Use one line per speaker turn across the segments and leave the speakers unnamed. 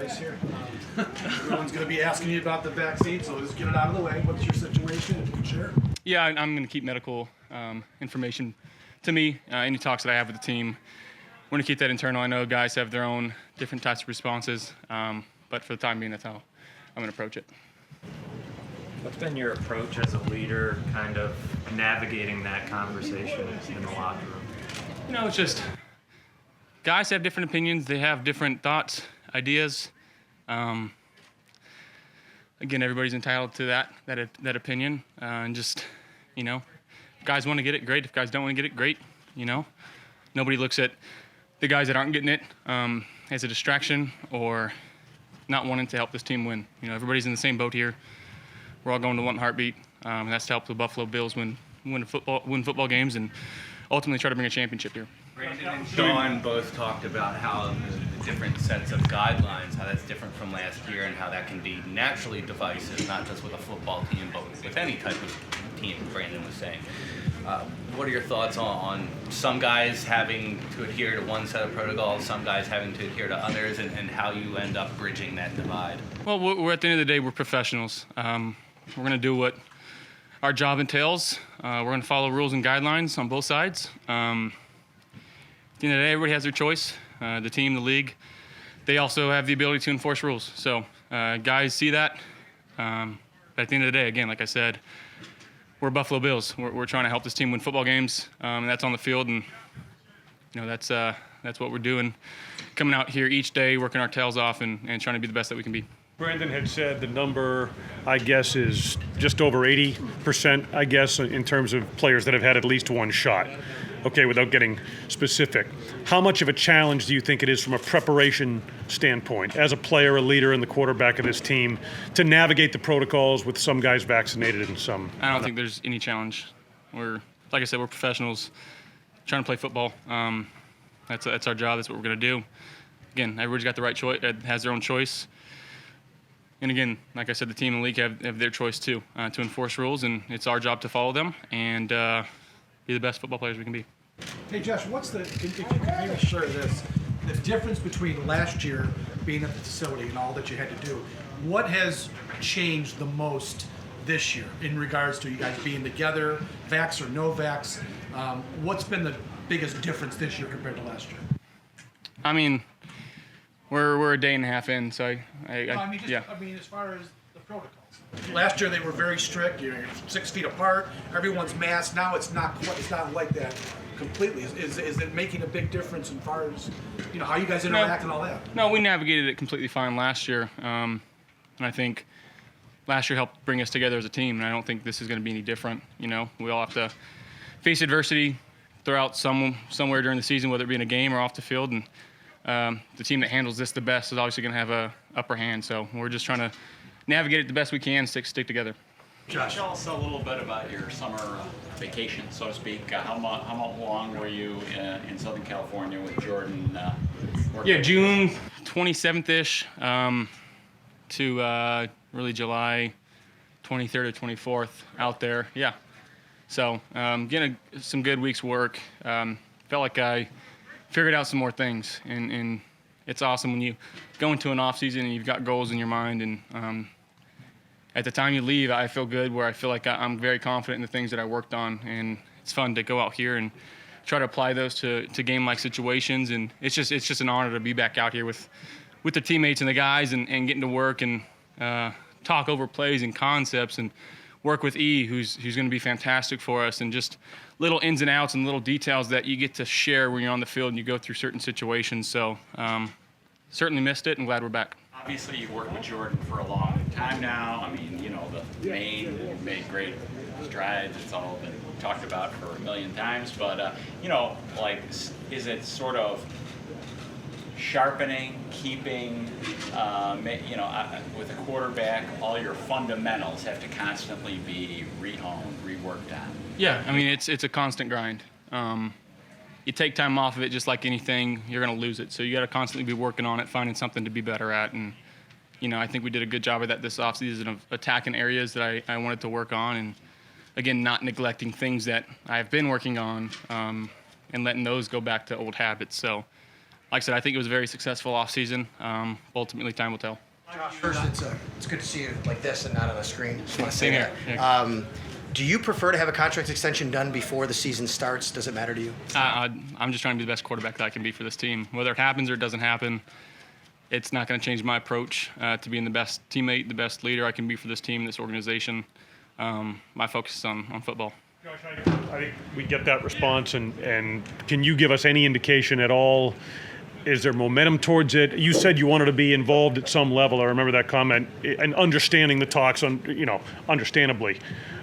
Guys here. Everyone's going to be asking you about the vaccine, so let's get it out of the way. What's your situation? If you can share.
Yeah, I'm going to keep medical information to me. Any talks that I have with the team, we're going to keep that internal. I know guys have their own different types of responses, but for the time being, that's how I'm going to approach it.
What's been your approach as a leader, kind of navigating that conversation in the locker room?
You know, it's just guys have different opinions. They have different thoughts, ideas. Again, everybody's entitled to that opinion. And just, you know, if guys want to get it, great. If guys don't want to get it, great. You know, nobody looks at the guys that aren't getting it as a distraction or not wanting to help this team win. You know, everybody's in the same boat here. We're all going to one heartbeat, and that's to help the Buffalo Bills win football games and ultimately try to bring a championship here.
Brandon and Sean both talked about how the different sets of guidelines, how that's different from last year and how that can be naturally divisive, not just with a football team, but with any type of team, Brandon was saying. What are your thoughts on some guys having to adhere to one set of protocols, some guys having to adhere to others, and how you end up bridging that divide?
Well, we're at the end of the day, we're professionals. We're going to do what our job entails. We're going to follow rules and guidelines on both sides. At the end of the day, everybody has their choice. The team, the league, they also have the ability to enforce rules. So guys see that. But at the end of the day, again, like I said, we're Buffalo Bills. We're trying to help this team win football games, and that's on the field. And you know that's what we're doing, coming out here each day, working our tails off, and trying to be the best that we can be.
Brandon had said the number, I guess, is just over 80%, I guess, in terms of players that have had at least one shot. Okay, without getting specific. How much of a challenge do you think it is from a preparation standpoint, as a player, a leader, and the quarterback of this team, to navigate the protocols with some guys vaccinated and some?
I don't think there's any challenge. Like I said, we're professionals trying to play football. That's our job. That's what we're going to do. Again, everybody's got the right choice, has their own choice. And again, like I said, the team and the league have their choice too, to enforce rules, and it's our job to follow them and be the best football players we can be.
Hey, Josh, if you could maybe share this, the difference between last year being at the facility and all that you had to do, what has changed the most this year in regards to you guys being together, vax or no vax? What's been the biggest difference this year compared to last year?
I mean, we're a day and a half in, so
I mean, as far as the protocols. Last year they were very strict. You're 6 feet apart. Everyone's masked. Now it's not like that completely. Is it making a big difference as far as how you guys interact and all that?
No, we navigated it completely fine last year, and I think last year helped bring us together as a team. And I don't think this is going to be any different. You know, we all have to face adversity throughout somewhere during the season, whether it be in a game or off the field, and the team that handles this the best is obviously going to have a upper hand. So we're just trying to navigate it the best we can, stick together.
Josh, tell us a little bit about your summer vacation, so to speak. How long were you in Southern California with Jordan?
Yeah, June 27th-ish to really July 23rd or 24th out there. Yeah. So getting some good weeks' work. Felt like I figured out some more things, and it's awesome when you go into an off season and you've got goals in your mind, and at the time you leave, I feel good, where I feel like I'm very confident in the things that I worked on, and it's fun to go out here and try to apply those to game-like situations, and it's just an honor to be back out here with the teammates and the guys, and getting to work and talk over plays and concepts, and work with E, who's going to be fantastic for us, and just little ins and outs and little details that you get to share when you're on the field and you go through certain situations. So certainly missed it, and glad we're back.
Obviously, you've worked with Jordan for a long time now. I mean, you've made great strides. It's all been talked about for a million times. But, is it sort of sharpening, keeping, with a quarterback, all your fundamentals have to constantly be rehoned, reworked on?
Yeah, I mean, it's a constant grind. You take time off of it, just like anything, you're going to lose it. So you got to constantly be working on it, finding something to be better at. And, I think we did a good job of that this offseason, of attacking areas that I wanted to work on. And, again, not neglecting things that I've been working on and letting those go back to old habits. So like I said, I think it was a very successful offseason. Ultimately, time will tell.
First, it's good to see you like this and not on a screen. Just want to say
Same here.
that.
Yeah.
Do you prefer to have a contract extension done before the season starts? Does it matter to you?
I'm just trying to be the best quarterback that I can be for this team. Whether it happens or it doesn't happen, it's not going to change my approach to being the best teammate, the best leader I can be for this team, this organization. My focus is on football.
Josh, I think we get that response, and can you give us any indication at all? Is there momentum towards it? You said you wanted to be involved at some level. I remember that comment, and understanding the talks, understandably.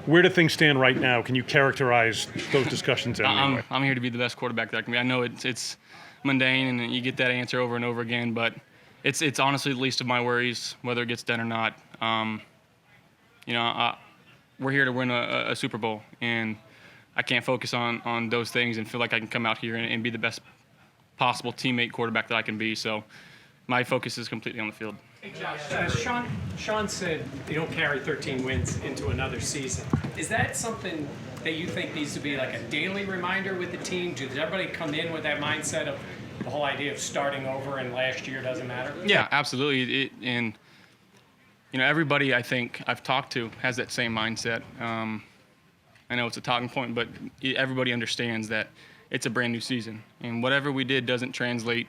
Where do things stand right now? Can you characterize those discussions in any way?
I'm here to be the best quarterback that I can be. I know it's mundane, and you get that answer over and over again, but it's honestly the least of my worries, whether it gets done or not. We're here to win a Super Bowl, and I can't focus on those things and feel like I can come out here and be the best possible teammate quarterback that I can be. So my focus is completely on the field.
Hey Josh, Sean said you don't carry 13 wins into another season. Is that something that you think needs to be like a daily reminder with the team? Does everybody come in with that mindset of the whole idea of starting over and last year doesn't matter?
Yeah, absolutely. Everybody I think I've talked to has that same mindset. I know it's a talking point, but everybody understands that it's a brand new season, and whatever we did doesn't translate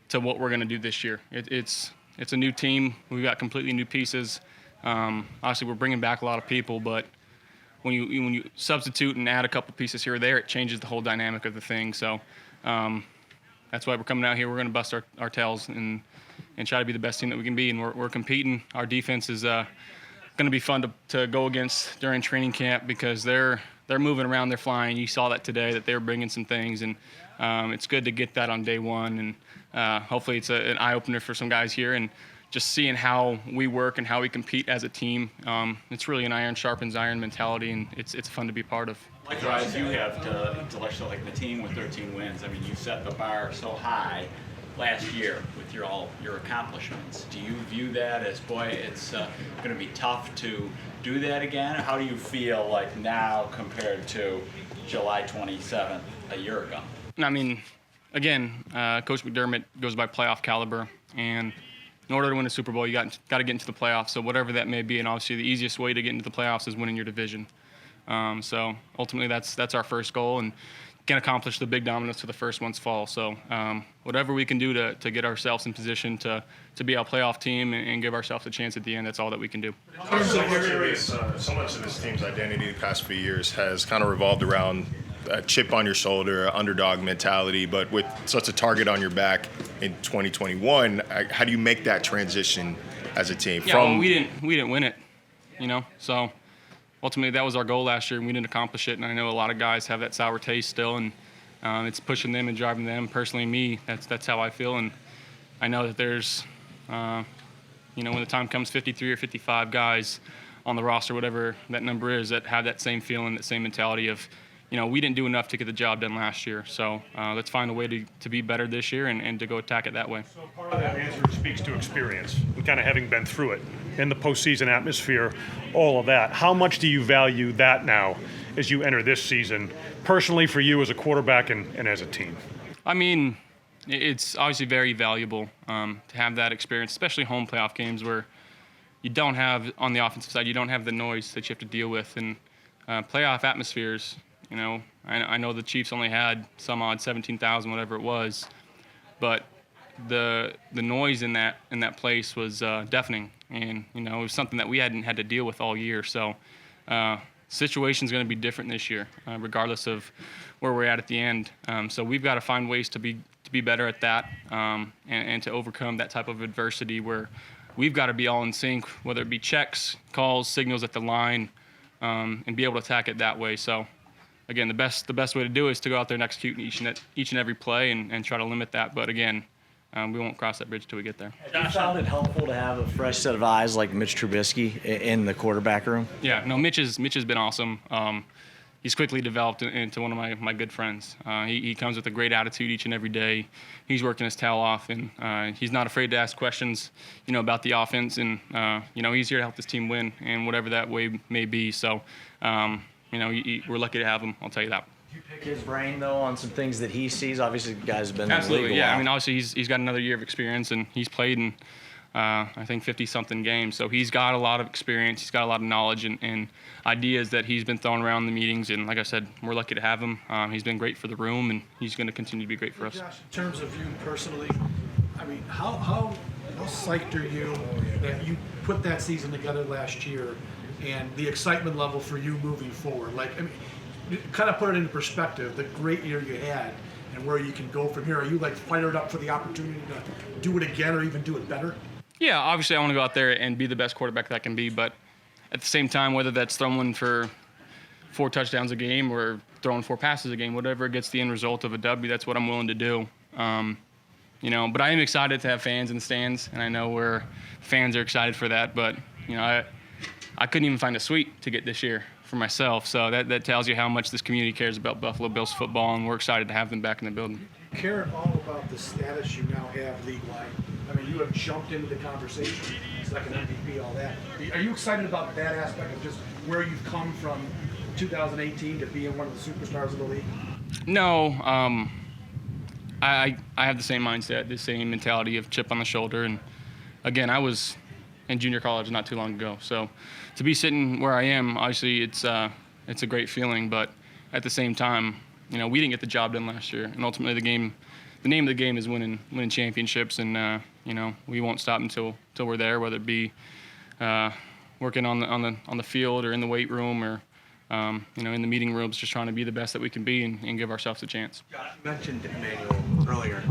to what we're going to do this year. It's a new team. We've got completely new pieces. Obviously, we're bringing back a lot of people, but when you substitute and add a couple pieces here or there, it changes the whole dynamic of the thing. So that's why we're coming out here. We're going to bust our tails and try to be the best team that we can be, and we're competing. Our defense is going to be fun to go against during training camp because they're moving around, they're flying. You saw that today, that they were bringing some things, and it's good to get that on day one. And hopefully it's an eye-opener for some guys here, and just seeing how we work and how we compete as a team. It's really an iron sharpens iron mentality, and it's fun to be part of.
Likewise, you have to like the team with 13 wins. I mean, you set the bar so high last year with your accomplishments. Do you view that as, boy, it's going to be tough to do that again? How do you feel like now compared to July 27th a year ago?
I mean, again, Coach McDermott goes by playoff caliber, and in order to win a Super Bowl, you got to get into the playoffs. So whatever that may be, and obviously the easiest way to get into the playoffs is winning your division. So ultimately, that's our first goal, and can accomplish the big dominoes to the first ones fall. So whatever we can do to get ourselves in position to be a playoff team and give ourselves a chance at the end, that's all that we can do.
So much of this team's identity the past few years has kind of revolved around a chip on your shoulder, underdog mentality, but with such a target on your back in 2021, how do you make that transition as a team?
Yeah, well, we didn't win it, so ultimately that was our goal last year, and we didn't accomplish it. And I know a lot of guys have that sour taste still, and it's pushing them and driving them. Personally, me, that's how I feel, and I know that there's, when the time comes, 53 or 55 guys on the roster, whatever that number is, that have that same feeling, that same mentality of, we didn't do enough to get the job done last year. So let's find a way to be better this year and to go attack it that way.
So part of that answer speaks to experience, and kind of having been through it, in the postseason atmosphere, all of that. How much do you value that now as you enter this season, personally for you as a quarterback and as a team?
I mean, it's obviously very valuable to have that experience, especially home playoff games where you don't have, on the offensive side, you don't have the noise that you have to deal with. And playoff atmospheres, I know the Chiefs only had some odd 17,000, whatever it was, but the noise in that place was deafening, and it was something that we hadn't had to deal with all year. So situation's going to be different this year, regardless of where we're at the end. So we've got to find ways to be better at that, and to overcome that type of adversity where we've got to be all in sync, whether it be checks, calls, signals at the line, and be able to attack it that way. So again, the best way to do it is to go out there and execute each and every play and try to limit that. But again, we won't cross that bridge until we get there.
You found it helpful to have a fresh set of eyes like Mitch Trubisky in the quarterback room?
Yeah, no, Mitch has been awesome. He's quickly developed into one of my good friends. He comes with a great attitude each and every day. He's working his tail off, and he's not afraid to ask questions, about the offense. And he's here to help this team win, and whatever that way may be. So, we're lucky to have him. I'll tell you that.
pick his brain though on some things that he sees? Obviously, the guy's been in the
Absolutely,
league a
yeah.
while.
I mean, obviously he's got another year of experience, and he's played in I think 50-something games. So he's got a lot of experience. He's got a lot of knowledge and ideas that he's been throwing around in the meetings. And like I said, we're lucky to have him. He's been great for the room, and he's going to continue to be great for us.
Josh, in terms of you personally, I mean, how psyched are you that you put that season together last year, and the excitement level for you moving forward? Like, I mean, kind of put it into perspective, the great year you had and where you can go from here. Are you like fired up for the opportunity to do it again or even do it better?
Yeah, obviously I want to go out there and be the best quarterback that I can be, but at the same time, whether that's throwing for 4 touchdowns a game or throwing 4 passes a game, whatever gets the end result of a W, that's what I'm willing to do. But I am excited to have fans in the stands, and I know where fans are excited for that. But I couldn't even find a suite to get this year for myself, so that tells you how much this community cares about Buffalo Bills football, and we're excited to have them back in the building.
Care at all about the status you now have league-wide? I mean, you have jumped into the conversation, second MVP, all that. Are you excited about that aspect of just where you've come from 2018 to being one of the superstars of the league?
No, I have the same mindset, the same mentality of chip on the shoulder. And again, I was in junior college not too long ago, so to be sitting where I am, obviously it's a great feeling. But at the same time, we didn't get the job done last year, and ultimately the name of the game is winning championships, and we won't stop until we're there, whether it be working on the field or in the weight room or in the meeting rooms, just trying to be the best that we can be and give ourselves a chance.
You mentioned Emmanuel earlier.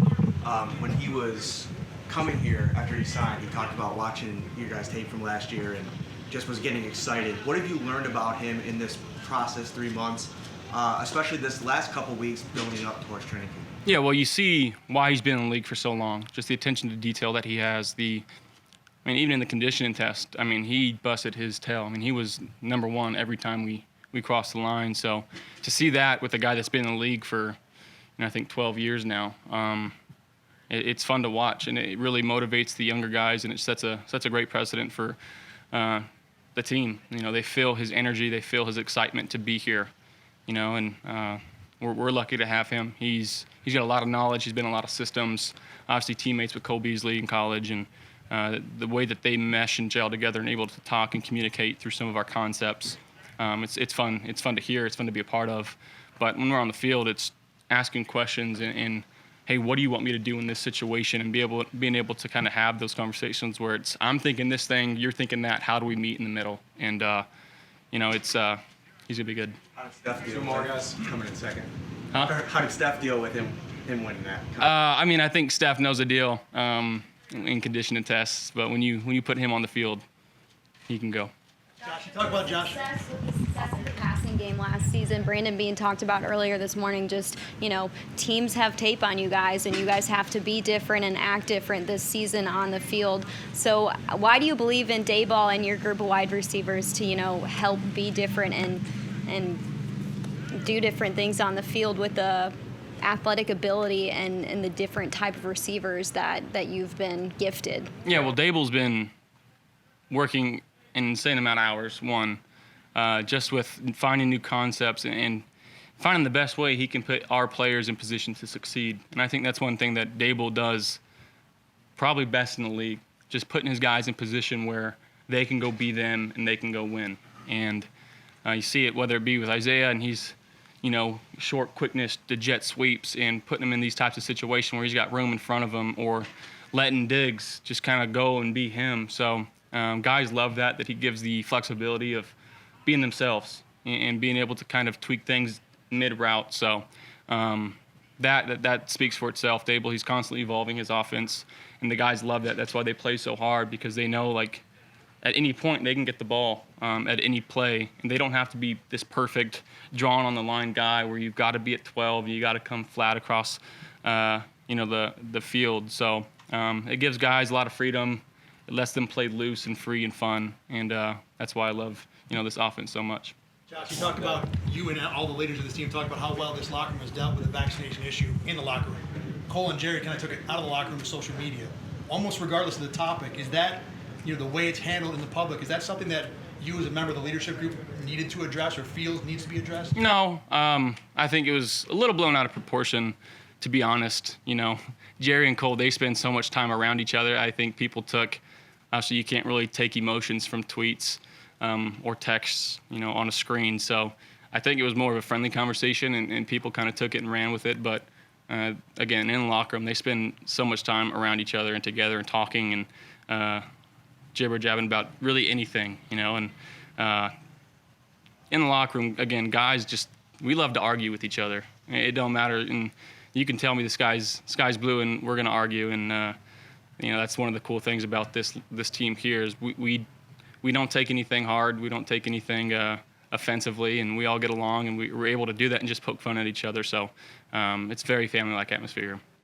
When he was coming here after he signed, he talked about watching your guys' tape from last year and just was getting excited. What have you learned about him in this process, 3 months, especially this last couple weeks building up towards training camp?
Yeah, well, you see why he's been in the league for so long. Just the attention to detail that he has. Even in the conditioning test, he busted his tail. He was number 1 every time we crossed the line. So to see that with a guy that's been in the league for, I think 12 years now, it's fun to watch, and it really motivates the younger guys, and it sets a great precedent for the team. They feel his energy, they feel his excitement to be here, and we're lucky to have him. He's got a lot of knowledge. He's been in a lot of systems. Obviously, teammates with Cole Beasley in college, and the way that they mesh and gel together and able to talk and communicate through some of our concepts. It's fun. It's fun to hear. It's fun to be a part of. But when we're on the field, it's asking questions and hey, what do you want me to do in this situation? And being able to kind of have those conversations where it's I'm thinking this thing, you're thinking that. How do we meet in the middle? And he's gonna be good.
How did Steph deal?
2 more guys
coming in second.
Huh?
How did Steph deal with him winning that?
I think Steph knows the deal in conditioning tests, but when you put him on the field, he can go.
Josh, talk about Josh.
Success in the passing game last season. Brandon Bean talked about earlier this morning. Just teams have tape on you guys, and you guys have to be different and act different this season on the field. So, why do you believe in Dayball and your group of wide receivers to help be different and do different things on the field with the athletic ability and the different type of receivers that you've been gifted?
Yeah, well, Dayball's been working an insane amount of hours, just with finding new concepts and finding the best way he can put our players in position to succeed. And I think that's one thing that Dayball does probably best in the league, just putting his guys in position where they can go be them and they can go win. And you see it whether it be with Isaiah and he's, short quickness, the jet sweeps, and putting him in these types of situations where he's got room in front of him, or letting Diggs just kind of go and be him. So guys love that he gives the flexibility of being themselves and being able to kind of tweak things mid-route. So that speaks for itself. Dayball, he's constantly evolving his offense, and the guys love that. That's why they play so hard, because they know, at any point they can get the ball at any play, and they don't have to be this perfect drawn on the line guy where you've got to be at 12 and you got to come flat across the field. So it gives guys a lot of freedom. It lets them play loose and free and fun, and that's why I love this offense so much.
Josh, you talked about, you and all the leaders of this team talked about how well this locker room has dealt with the vaccination issue in the locker room. Cole and Jerry kind of took it out of the locker room to social media. Almost regardless of the topic, is that the way it's handled in the public? Is that something that you as a member of the leadership group needed to address or feels needs to be addressed?
No, I think it was a little blown out of proportion, to be honest. You know, Jerry and Cole, they spend so much time around each other. I think people took, so you can't really take emotions from tweets or texts, you know, on a screen. So I think it was more of a friendly conversation, and people kind of took it and ran with it. But again, in the locker room, they spend so much time around each other and together and talking and jibber-jabbing about really anything, you know. And in the locker room, again, guys we love to argue with each other. It don't matter, and you can tell me the sky's blue, and we're gonna argue. And you know, that's one of the cool things about this team here is we don't take anything hard, we don't take anything offensively, and we all get along, and we're able to do that and just poke fun at each other. So it's very family-like atmosphere.